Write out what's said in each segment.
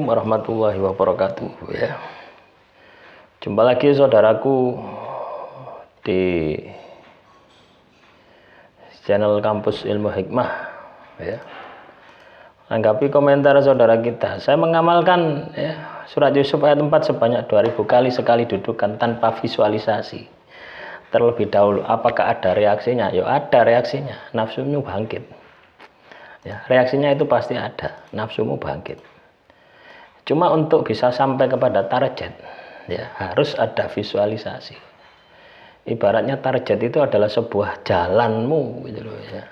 Assalamualaikum warahmatullahi wabarakatuh ya. Jumpa lagi saudaraku di channel Kampus Ilmu Hikmah ya. Anggapi komentar saudara kita. Saya mengamalkan ya, surat Yusuf ayat 4 sebanyak 2000 kali sekali dudukan tanpa visualisasi. Terlebih dahulu, apakah ada reaksinya? Ya ada reaksinya, nafsumu bangkit. Ya, reaksinya itu pasti ada, nafsumu bangkit. Cuma untuk bisa sampai kepada target, ya harus ada visualisasi. Ibaratnya target itu adalah sebuah jalanmu, gitu loh ya.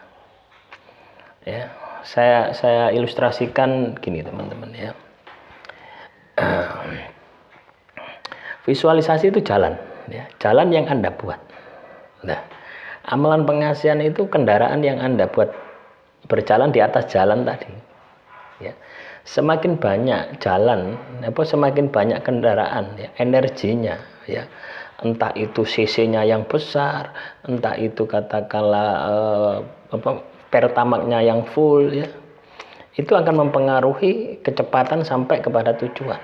Ya, saya ilustrasikan gini teman-teman ya. Visualisasi itu jalan, ya, jalan yang Anda buat. Nah, amalan pengasihan itu kendaraan yang Anda buat berjalan di atas jalan tadi. Ya. Semakin banyak jalan, semakin banyak kendaraan, ya, energinya, ya, entah itu cc-nya yang besar, entah itu katakanlah pertamaknya yang full, ya, itu akan mempengaruhi kecepatan sampai kepada tujuan.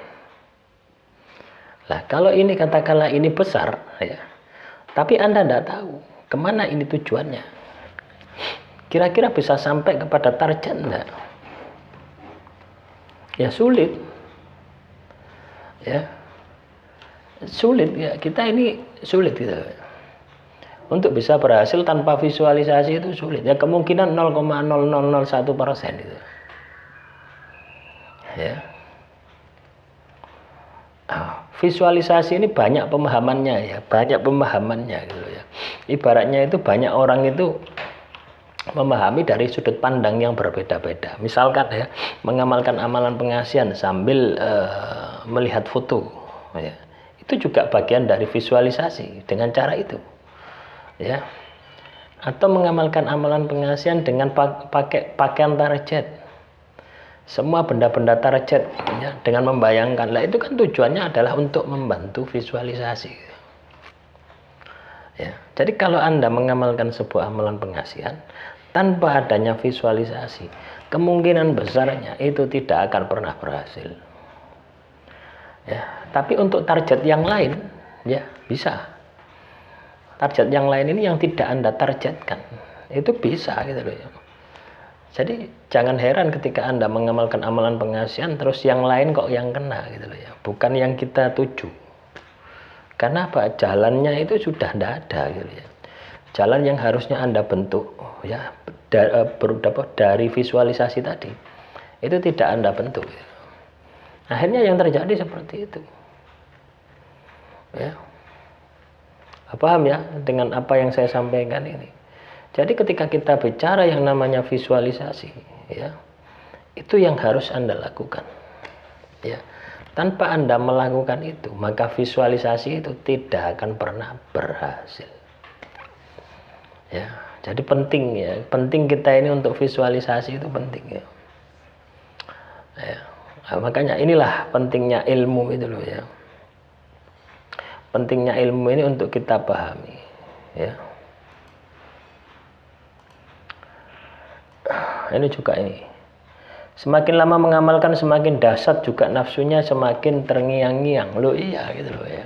Nah, kalau ini katakanlah ini besar, ya, tapi Anda tidak tahu kemana ini tujuannya, kira-kira bisa sampai kepada target enggak? Ya sulit, ya sulit ya, kita ini sulit gitu. Untuk bisa berhasil tanpa visualisasi itu sulit ya, kemungkinan 0,0001% gitu ya. Visualisasi ini banyak pemahamannya ya, banyak pemahamannya gitu ya. Ibaratnya itu banyak orang itu memahami dari sudut pandang yang berbeda-beda. Misalkan ya, mengamalkan amalan pengasihan sambil melihat foto, ya, itu juga bagian dari visualisasi dengan cara itu, ya. Atau mengamalkan amalan pengasihan dengan pakai pakaian target, semua benda-benda target, ya, dengan membayangkan. Lah itu kan tujuannya adalah untuk membantu visualisasi. Ya, jadi kalau Anda mengamalkan sebuah amalan pengasihan tanpa adanya visualisasi, kemungkinan besarnya itu tidak akan pernah berhasil. Ya, tapi untuk target yang lain, ya bisa. Target yang lain ini yang tidak Anda targetkan, itu bisa gitu loh ya. Jadi jangan heran ketika Anda mengamalkan amalan pengasihan terus yang lain kok yang kena gitu loh ya, bukan yang kita tuju. Karena apa? Jalannya itu sudah tidak ada gitu ya. Jalan yang harusnya Anda bentuk ya dari visualisasi tadi itu tidak Anda bentuk. Akhirnya yang terjadi seperti itu. Ya. Paham ya dengan apa yang saya sampaikan ini? Jadi ketika kita bicara yang namanya visualisasi, ya, itu yang harus Anda lakukan. Ya. Tanpa Anda melakukan itu, maka visualisasi itu tidak akan pernah berhasil. Ya, jadi penting ya, penting kita ini untuk visualisasi itu penting ya. Ya. Nah, makanya inilah pentingnya ilmu itu loh ya. Pentingnya ilmu ini untuk kita pahami, ya. Ini juga ini. Semakin lama mengamalkan semakin dahsyat juga nafsunya semakin terngiang-ngiang. Loh iya gitu loh ya.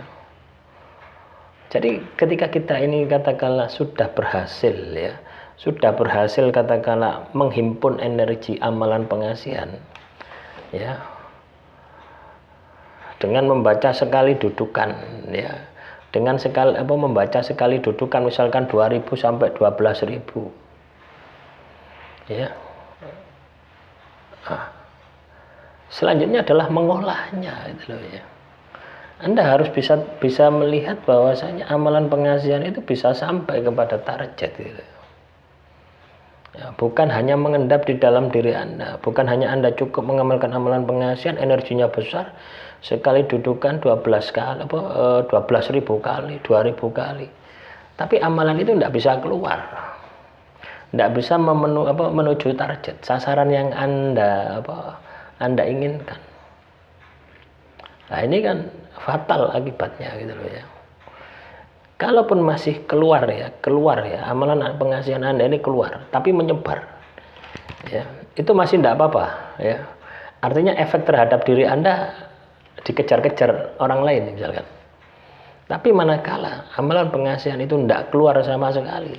Jadi ketika kita ini katakanlah sudah berhasil ya, sudah berhasil katakanlah menghimpun energi amalan pengasihan ya, dengan membaca sekali dudukan ya, dengan sekali membaca sekali dudukan misalkan 2000 sampai 12000 ya. Selanjutnya adalah mengolahnya gitu loh ya. Anda harus bisa melihat bahwasanya amalan pengasihan itu bisa sampai kepada target gitu. Ya, bukan hanya mengendap di dalam diri Anda, bukan hanya Anda cukup mengamalkan amalan pengasihan energinya besar sekali dudukan 12 kali 12.000 kali, 2000 kali. Tapi amalan itu tidak bisa keluar. Tidak bisa menuju target sasaran yang Anda inginkan. Nah, ini kan fatal akibatnya gitu loh ya. Kalaupun masih keluar ya, amalan pengasihan Anda ini keluar, tapi menyebar. Ya, itu masih tidak apa-apa ya. Artinya efek terhadap diri Anda dikejar-kejar orang lain misalkan. Tapi manakala amalan pengasihan itu tidak keluar sama sekali,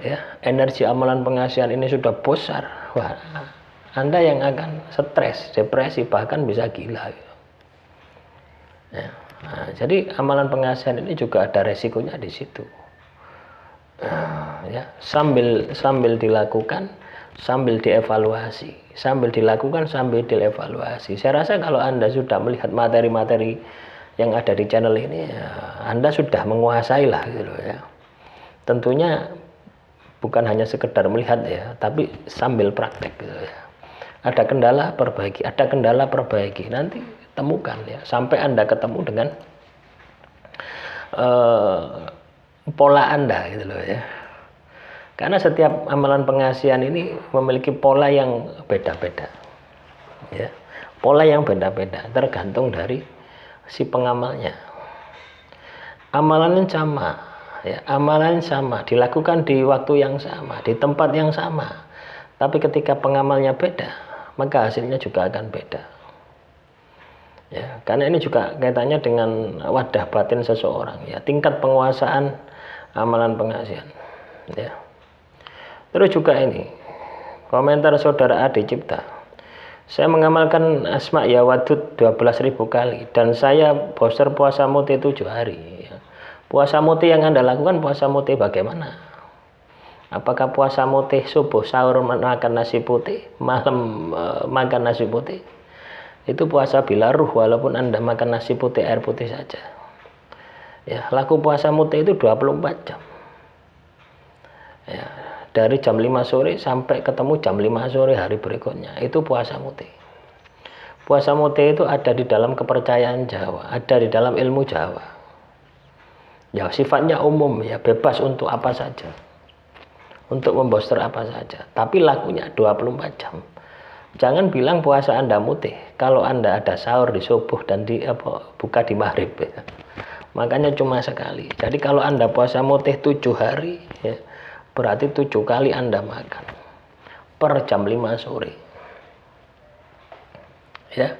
ya, energi amalan pengasihan ini sudah besar, wah, Anda yang akan stres, depresi, bahkan bisa gila. Ya. Nah, jadi amalan pengasihan ini juga ada resikonya di situ. Ya, sambil dilakukan, sambil dievaluasi, sambil dilakukan, sambil dievaluasi. Saya rasa kalau Anda sudah melihat materi-materi yang ada di channel ini, ya, Anda sudah menguasai lah gitu loh ya. Tentunya bukan hanya sekedar melihat ya, tapi sambil praktek gitu ya. Ada kendala perbaiki, ada kendala perbaiki, nanti temukan ya, sampai Anda ketemu dengan pola Anda gitu loh ya. Karena setiap amalan pengasihan ini memiliki pola yang beda-beda. Ya. Pola yang beda-beda tergantung dari si pengamalnya. Amalannya sama, ya, amalan sama, dilakukan di waktu yang sama, di tempat yang sama. Tapi ketika pengamalnya beda, maka hasilnya juga akan beda. Ya, karena ini juga kaitannya dengan wadah batin seseorang, ya, tingkat penguasaan amalan pengasihan. Ya. Terus juga ini komentar saudara Adi Cipta. Saya mengamalkan Asma ya Wadud 12.000 kali dan saya poster puasa muti 7 hari. Puasa muti yang Anda lakukan puasa muti bagaimana? Apakah puasa muti subuh sahur makan nasi putih, malam makan nasi putih? Itu puasa bila ruh walaupun Anda makan nasi putih air putih saja. Ya, laku puasa muti itu 24 jam. Ya, dari jam 5 sore sampai ketemu jam 5 sore hari berikutnya, itu puasa muti. Puasa muti itu ada di dalam kepercayaan Jawa, ada di dalam ilmu Jawa. Ya, sifatnya umum ya, bebas untuk apa saja. Untuk memboster apa saja, tapi lakunya 24 jam. Jangan bilang puasa Anda mutih kalau Anda ada sahur di subuh dan buka di maghrib ya. Makanya cuma sekali. Jadi kalau Anda puasa mutih 7 hari ya, berarti 7 kali Anda makan per jam 5 sore. Ya.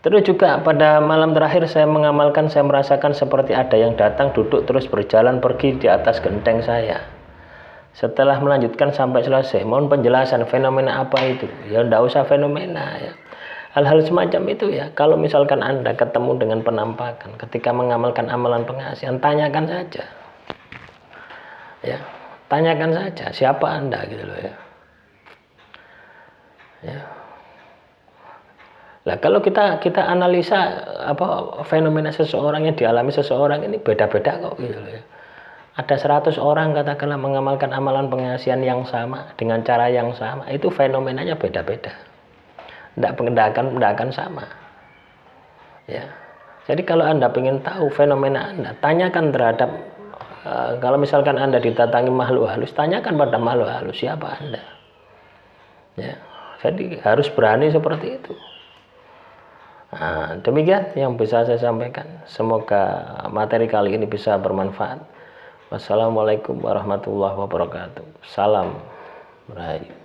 Terus juga pada malam terakhir saya mengamalkan, saya merasakan seperti ada yang datang duduk terus berjalan pergi di atas genteng saya. Setelah melanjutkan sampai selesai, mohon penjelasan fenomena apa itu? Ya enggak usah fenomena ya. Hal-hal semacam itu ya, kalau misalkan Anda ketemu dengan penampakan ketika mengamalkan amalan pengasihan, tanyakan saja. Ya, tanyakan saja siapa Anda gitu loh ya. Ya. Nah, kalau kita analisa fenomena seseorang yang dialami seseorang ini beda-beda kok gitu loh ya. Ada 100 orang katakanlah mengamalkan amalan pengasihan yang sama dengan cara yang sama, itu fenomenanya beda-beda. Tidak akan sama. Ya. Jadi kalau Anda ingin tahu fenomena Anda, tanyakan terhadap kalau misalkan Anda didatangi makhluk halus, tanyakan pada makhluk halus siapa Anda. Ya. Jadi harus berani seperti itu. Nah, demikian yang bisa saya sampaikan. Semoga materi kali ini bisa bermanfaat. Wassalamualaikum warahmatullahi wabarakatuh. Salam Rahayu.